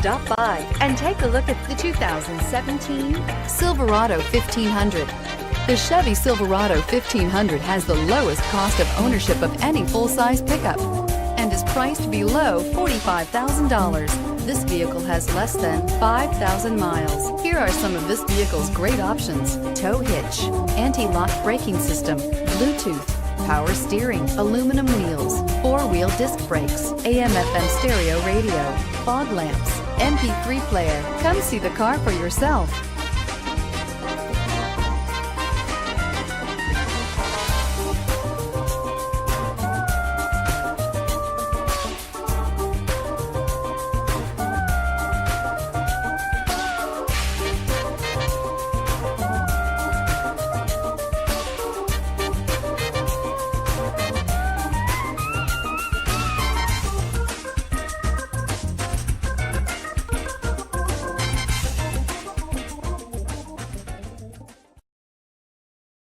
Stop by and take a look at the 2017 Silverado 1500. The Chevy Silverado 1500 has the lowest cost of ownership of any full-size pickup and is priced below $45,000. This vehicle has less than 5,000 miles. Here are some of this vehicle's great options: tow hitch, anti-lock braking system, Bluetooth, power steering, aluminum wheels, four-wheel disc brakes, AM/FM stereo radio, fog lamps, MP3 player. Come see the car for yourself.